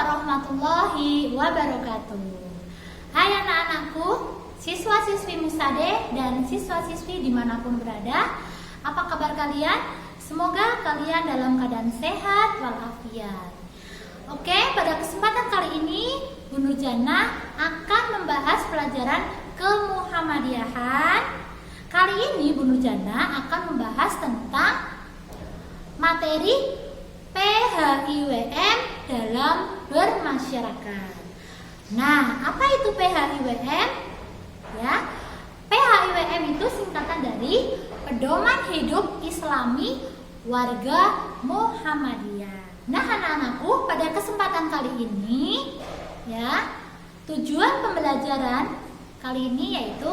warahmatullahi wabarakatuh. Hai anak-anakku, siswa-siswi Musade dan siswa-siswi dimanapun berada. Apa kabar kalian? Semoga kalian dalam keadaan sehat walafiat. Oke, pada kesempatan kali ini Bu Nurjana akan membahas pelajaran kemuhammadiyahan. Kali ini Bu Nurjana akan membahas tentang materi PHIWM dalam bermasyarakat. Nah, apa itu PHIWM? Ya, PHIWM itu singkatan dari Pedoman Hidup Islami Warga Muhammadiyah. Nah, anak-anakku, pada kesempatan kali ini, ya, tujuan pembelajaran kali ini yaitu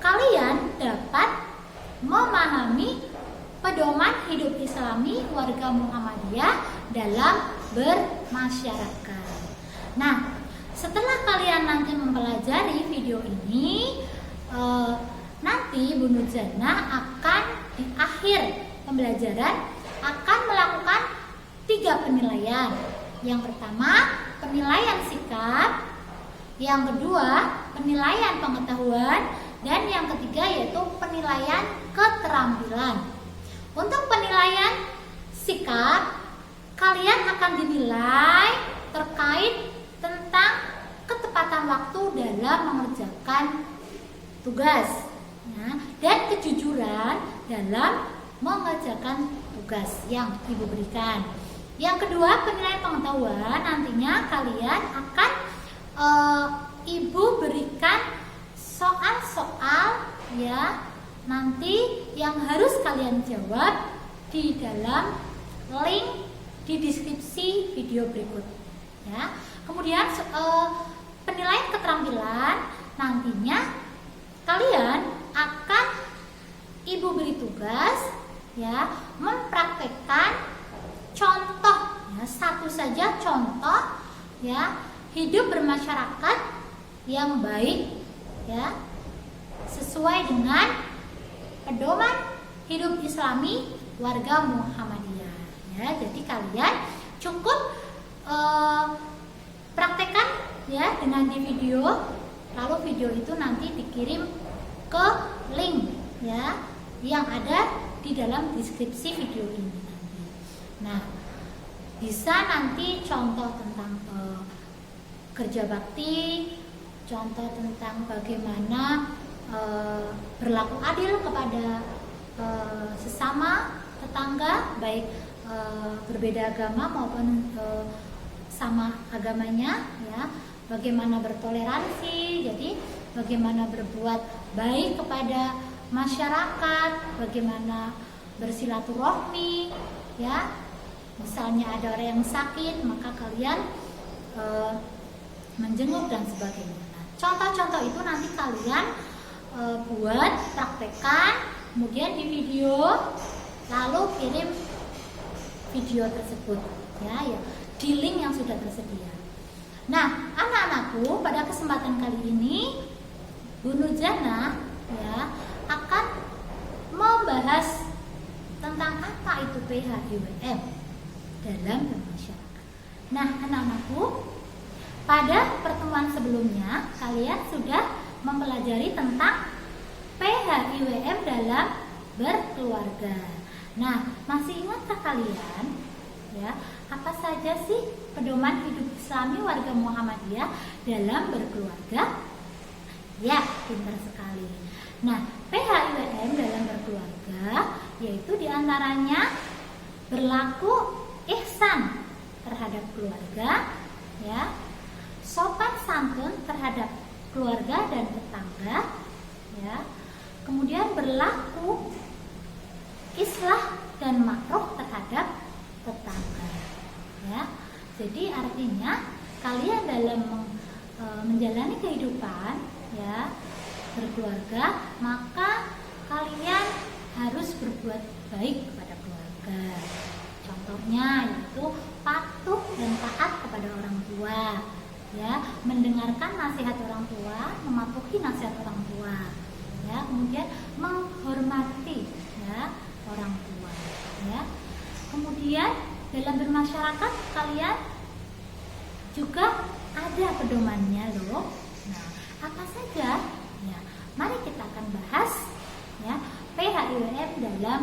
kalian dapat memahami pedoman hidup Islami warga Muhammadiyah dalam bermasyarakat. Nah, setelah kalian nanti mempelajari video ini, nanti Bu Nurjana akan di akhir pembelajaran akan melakukan 3 penilaian. Yang pertama, penilaian sikap. Yang kedua, penilaian pengetahuan. Dan yang ketiga yaitu penilaian keterampilan. Untuk penilaian sikap, kalian akan dinilai terkait tentang ketepatan waktu dalam mengerjakan tugas, ya, dan kejujuran dalam mengerjakan tugas yang Ibu berikan. Yang kedua, penilaian pengetahuan, nantinya kalian akan Ibu berikan soal-soal, ya, nanti yang harus kalian jawab di dalam link di deskripsi video berikut, ya. Kemudian penilaian keterampilan, nantinya kalian akan Ibu beri tugas, ya, mempraktekkan contoh, ya, satu saja contoh, ya, hidup bermasyarakat yang baik, ya, sesuai dengan pedoman hidup Islami warga Muhammadiyah, ya. Jadi kalian cukup praktekkan, ya, dengan di video, lalu video itu nanti dikirim ke link, ya, yang ada di dalam deskripsi video ini nanti. Nah, bisa nanti contoh tentang kerja bakti, contoh tentang bagaimana berlaku adil kepada sesama tetangga, baik berbeda agama maupun sama agamanya, ya, bagaimana bertoleransi, jadi bagaimana berbuat baik kepada masyarakat, bagaimana bersilaturahmi, ya, misalnya ada orang yang sakit maka kalian menjenguk dan sebagainya. Nah, contoh-contoh itu nanti kalian buat, praktekkan, kemudian di video, lalu kirim video tersebut, ya, di link yang sudah tersedia. Nah, anak-anakku, pada kesempatan kali ini Bu Nurjana, ya, akan membahas tentang apa itu PHIWM dalam bermasyarakat. Nah, anak-anakku, pada pertemuan sebelumnya kalian sudah mempelajari tentang PHIWM dalam berkeluarga. Nah, masih ingatkah kalian, ya, apa saja sih pedoman hidup Islami warga Muhammadiyah dalam berkeluarga? Ya, pintar sekali. Nah, PHIWM dalam berkeluarga yaitu diantaranya berlaku ihsan terhadap keluarga, ya, sopan santun terhadap keluarga dan tetangga, ya, kemudian berlaku islah dan makruh terhadap tetangga, ya. Jadi artinya kalian dalam menjalani kehidupan, ya, berkeluarga, maka kalian harus berbuat baik kepada keluarga. Contohnya yaitu patuh dan taat kepada orang tua, ya, mendengarkan nasihat orang tua, mematuhi nasihat orang tua, ya, kemudian menghormati, ya, orang tua, ya. Kemudian dalam bermasyarakat kalian juga ada pedomannya loh. Nah, apa saja? Ya, mari kita akan bahas ya PHIWM dalam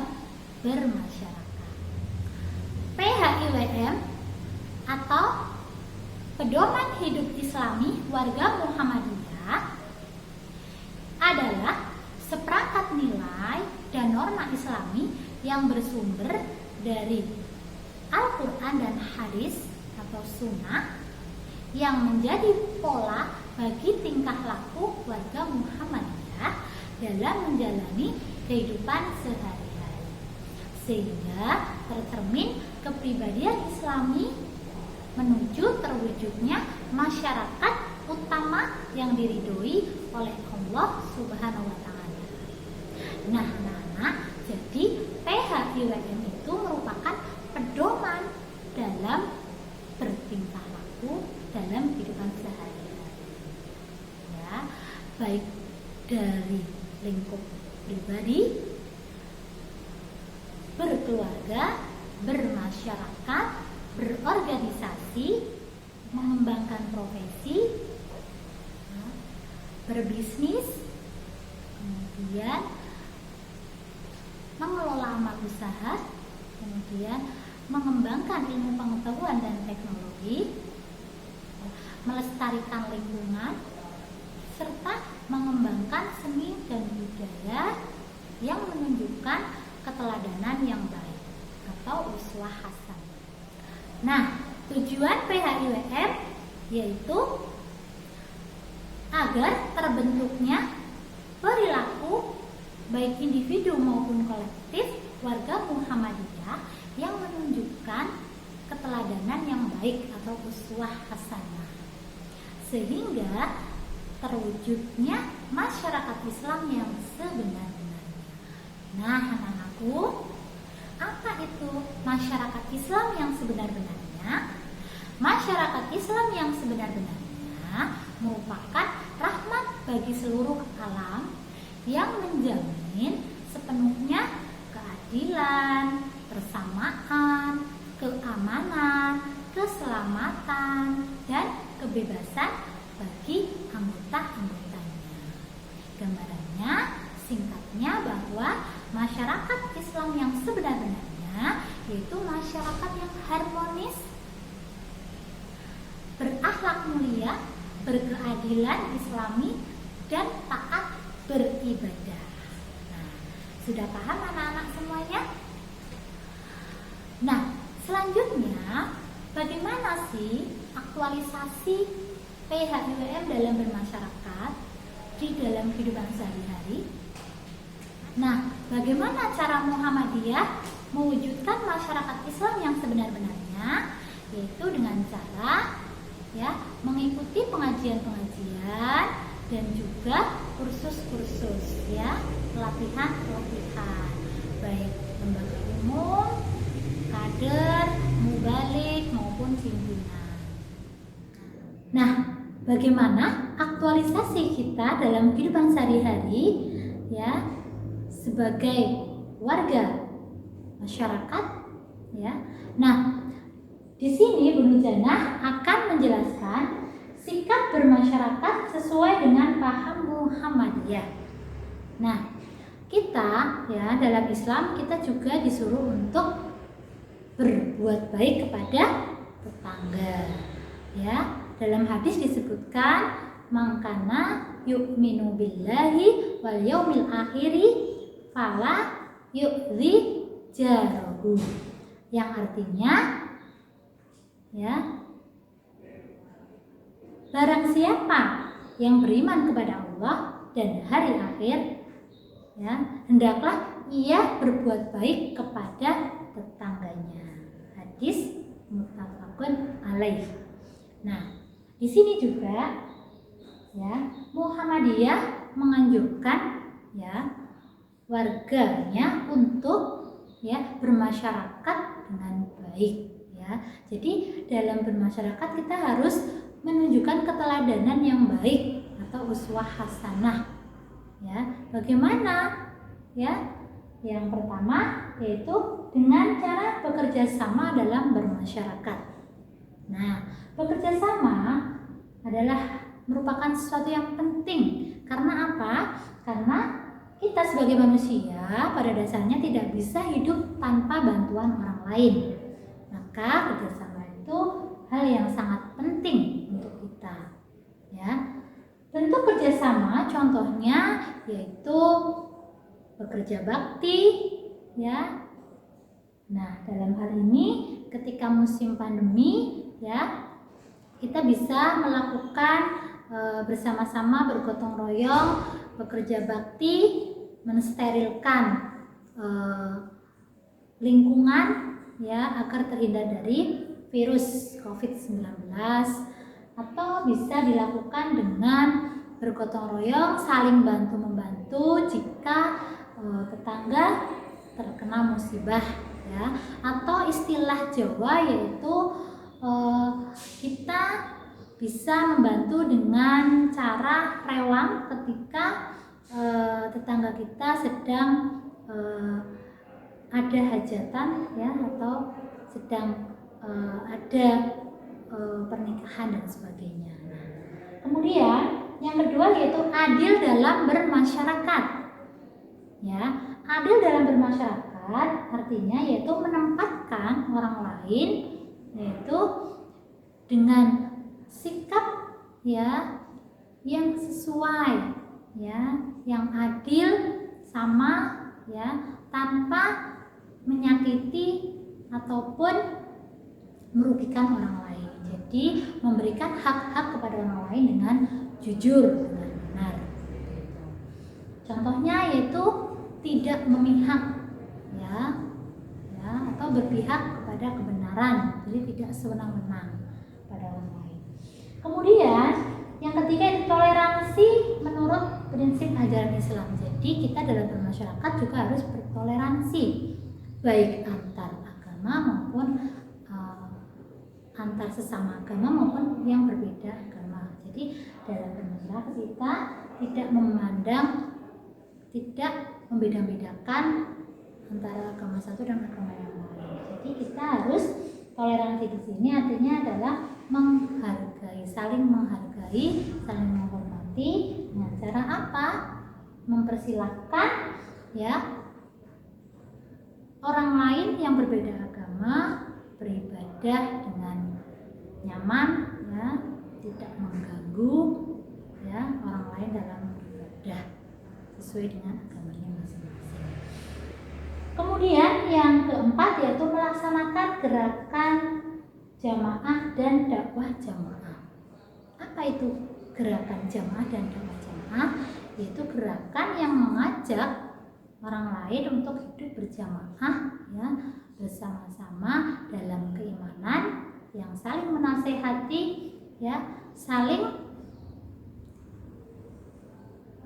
bermasyarakat. PHIWM atau Pedoman Hidup Islami Warga Muhammadiyah adalah seperangkat nilai dan norma Islami yang bersumber dari Al-Quran dan hadis atau sunnah yang menjadi pola bagi tingkah laku warga Muhammadiyah dalam menjalani kehidupan sehari-hari, sehingga tercermin kepribadian Islami menuju terwujudnya masyarakat utama yang diridhoi oleh Allah Subhanahu wa Ta'ala. Nah, anak-anak, jadi PHIWM itu merupakan pedoman dalam bertingkah laku dalam kehidupan sehari-hari, ya, baik dari lingkup pribadi, berkeluarga, bermasyarakat, berorganisasi, mengembangkan profesi, berbisnis, kemudian mengelola amal usaha, kemudian mengembangkan ilmu pengetahuan dan teknologi, melestarikan lingkungan, serta mengembangkan seni dan budaya yang menunjukkan keteladanan yang baik atau uswah hasanah. Nah, tujuan PHIWM yaitu agar terbentuknya perilaku baik individu maupun kolektif warga Muhammadiyah yang menunjukkan keteladanan yang baik atau uswah hasanah, sehingga terwujudnya masyarakat Islam yang sebenar-benarnya. Nah, anak-anakku, apa itu masyarakat Islam yang sebenar-benarnya? Masyarakat Islam yang sebenar-benarnya merupakan rahmat bagi seluruh alam yang menjamin sepenuhnya keadilan, persamaan, keamanan, keselamatan, dan kebebasan bagi anggota-anggotanya. Gambarannya, singkatnya bahwa masyarakat Islam yang sebenar-benarnya yaitu masyarakat yang harmonis, berakhlak mulia, berkeadilan Islami, dan taat beribadah. Nah, sudah paham anak-anak semuanya? Nah, selanjutnya bagaimana sih aktualisasi PHIWM dalam bermasyarakat di dalam kehidupan sehari-hari? Nah, bagaimana cara Muhammadiyah mewujudkan masyarakat Islam yang sebenar-benarnya? Yaitu dengan cara mengikuti pengajian-pengajian dan juga kursus-kursus, pelatihan-pelatihan, baik lembaga umum, kader, mubalik maupun pimpinan. Nah, bagaimana aktualisasi kita dalam kehidupan sehari-hari sebagai warga masyarakat, Nah, di sini Bu Nurjanah akan menjelaskan sikap bermasyarakat sesuai dengan paham Muhammadiyah. Nah, kita dalam Islam kita juga disuruh untuk berbuat baik kepada tetangga. Dalam hadis disebutkan mangkana yu'minu billahi wal yaumil akhiri fala yu'zi jarahu, yang artinya barang siapa yang beriman kepada Allah dan hari akhir, hendaklah ia berbuat baik kepada tetangganya. Hadis muttafaqun alaih. Nah, di sini juga Muhammadiyah menganjurkan warganya untuk bermasyarakat dengan baik. Jadi dalam bermasyarakat kita harus menunjukkan keteladanan yang baik atau uswah hasanah. Bagaimana? Yang pertama yaitu dengan cara bekerja sama dalam bermasyarakat. Nah, bekerja sama adalah merupakan sesuatu yang penting. Karena apa? Karena kita sebagai manusia pada dasarnya tidak bisa hidup tanpa bantuan orang lain. Maka kerjasama itu hal yang sangat penting untuk kita. Ya, bentuk kerjasama contohnya yaitu bekerja bakti, ya. Nah, dalam hal ini ketika musim pandemi, ya, kita bisa melakukan bersama-sama bergotong royong bekerja bakti mensterilkan lingkungan, ya, agar terhindar dari virus COVID-19, atau bisa dilakukan dengan bergotong royong saling bantu membantu jika tetangga terkena musibah, ya, atau istilah Jawa yaitu kita bisa membantu dengan cara rewang ketika tetangga kita sedang ada hajatan, ya, atau sedang ada pernikahan dan sebagainya. Kemudian yang kedua yaitu adil dalam bermasyarakat. Ya, adil dalam bermasyarakat artinya yaitu menempatkan orang lain yaitu dengan sikap, ya, yang sesuai, ya, yang adil, sama, ya, tanpa menyakiti ataupun merugikan orang lain. Jadi memberikan hak-hak kepada orang lain dengan jujur, dengan benar. Contohnya yaitu tidak memihak, ya, atau berpihak kepada kebenaran, jadi tidak sewenang-wenang pada orang lain. Kemudian yang ketiga itu toleransi menurut prinsip ajaran Islam. Jadi kita dalam bermasyarakat juga harus bertoleransi, baik antar agama maupun antar sesama agama maupun yang berbeda agama. Jadi dalam bermasyarakat kita tidak memandang, tidak membeda-bedakan antara agama satu dan agama yang lain. Jadi kita harus toleransi di sini artinya adalah menghargai, saling menghormati dengan cara apa? Mempersilahkan, ya, orang lain yang berbeda agama beribadah dengan nyaman, ya, tidak mengganggu, ya, orang lain dalam beribadah sesuai dengan agamanya masing-masing. Kemudian yang keempat yaitu melaksanakan gerakan jamaah dan dakwah jamaah. Apa itu gerakan jamaah dan dakwah jamaah? Yaitu gerakan yang mengajak orang lain untuk hidup berjamaah, ya, bersama-sama dalam keimanan yang saling menasehati, ya, saling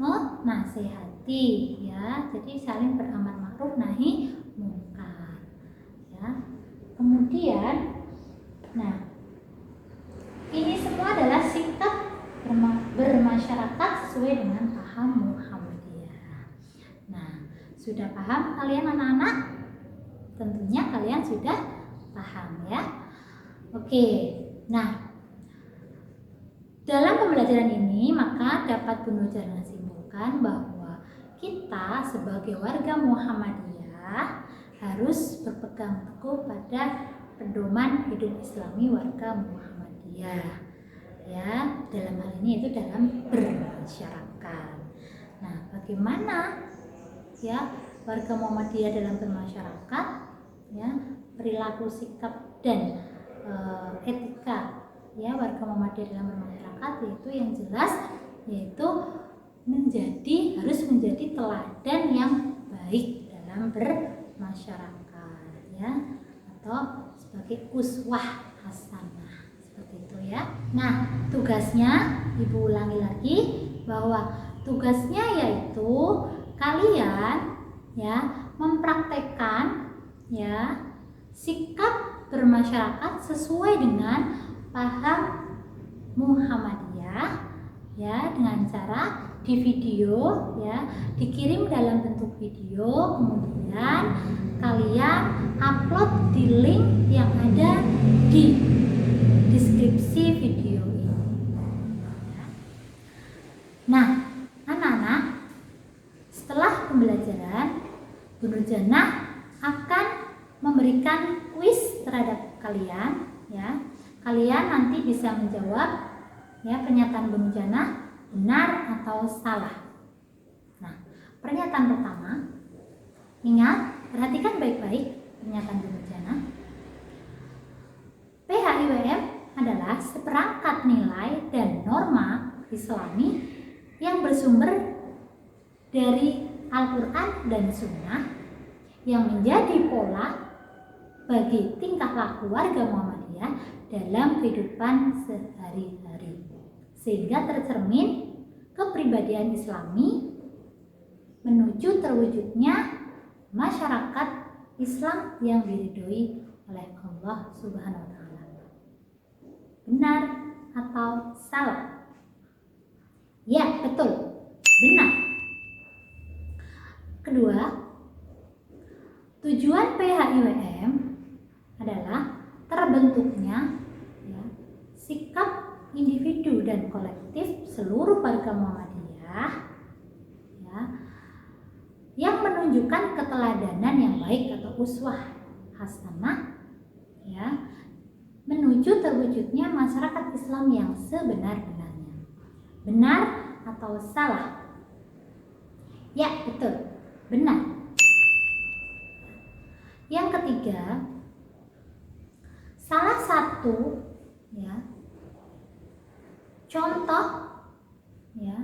menasehati, ya, jadi saling beramar ma'ruf nahi mungkar, ya. Kemudian, nah, ini semua adalah sikap bermasyarakat sesuai dengan paham Muhammadiyah. Nah, sudah paham kalian anak-anak? Tentunya kalian sudah paham, ya. Oke, nah, dalam pembelajaran ini maka dapat Bunda Jarna simpulkan bahwa kita sebagai warga Muhammadiyah harus berpegang teguh pada pedoman hidup Islami warga Muhammadiyah, ya, dalam hal ini itu dalam bermasyarakat. Nah, bagaimana, ya, warga Muhammadiyah dalam bermasyarakat, ya, perilaku, sikap dan etika, ya, warga Muhammadiyah dalam bermasyarakat yaitu yang jelas yaitu harus menjadi teladan yang baik dalam bermasyarakat, ya, atau sebagai uswah hasanah, seperti itu, ya. Nah, tugasnya Ibu ulangi lagi bahwa tugasnya yaitu kalian, ya, mempraktekkan, ya, sikap bermasyarakat sesuai dengan paham Muhammadiyah, ya, dengan cara di video, ya, dikirim dalam bentuk video, kemudian kalian upload di link yang ada di deskripsi video ini. Nah, anak-anak, setelah pembelajaran, Bu Nurjanah akan memberikan kuis terhadap kalian, ya. Kalian nanti bisa menjawab, ya, pernyataan Bu Nurjanah benar atau salah. Nah, pernyataan pertama, ingat, perhatikan baik-baik pernyataan Bu Nurjanah. PHIWM adalah seperangkat nilai dan norma Islami yang bersumber dari Al-Quran dan Sunnah yang menjadi pola bagi tingkah laku warga Muhammadiyah dalam kehidupan sehari-hari, sehingga tercermin kepribadian Islami menuju terwujudnya masyarakat Islam yang diridhoi oleh Allah Subhanahu wa Ta'ala. Benar atau salah? Ya, betul, benar. Kedua, tujuan PHIWM adalah terbentuknya, ya, sikap individu dan kolektif seluruh warga Muhammadiyah, ya, yang menunjukkan keteladanan yang baik atau uswah hasanah, ya, menuju terwujudnya masyarakat Islam yang sebenar-benarnya. Benar atau salah? Ya, betul, benar. Yang ketiga, salah satu, ya, contoh, ya,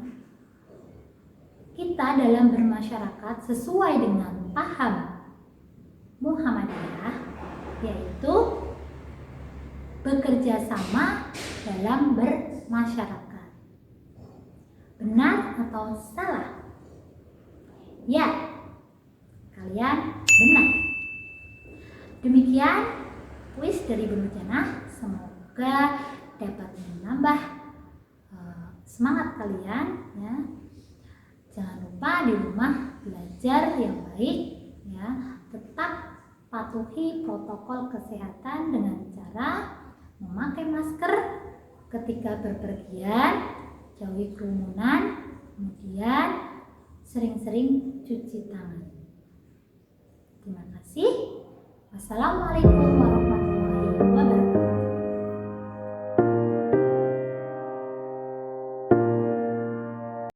kita dalam bermasyarakat sesuai dengan paham Muhammadiyah, yaitu bekerja sama dalam bermasyarakat. Benar atau salah? Ya, kalian benar. Demikian kuis dari Bu Nurjanah, semoga dapat menambah semangat kalian, ya. Jangan lupa di rumah belajar yang baik, ya. Tetap patuhi protokol kesehatan dengan cara memakai masker ketika berpergian, jauhi kerumunan, kemudian sering-sering cuci tangan. Terima kasih. Wassalamualaikum warahmatullahi wabarakatuh.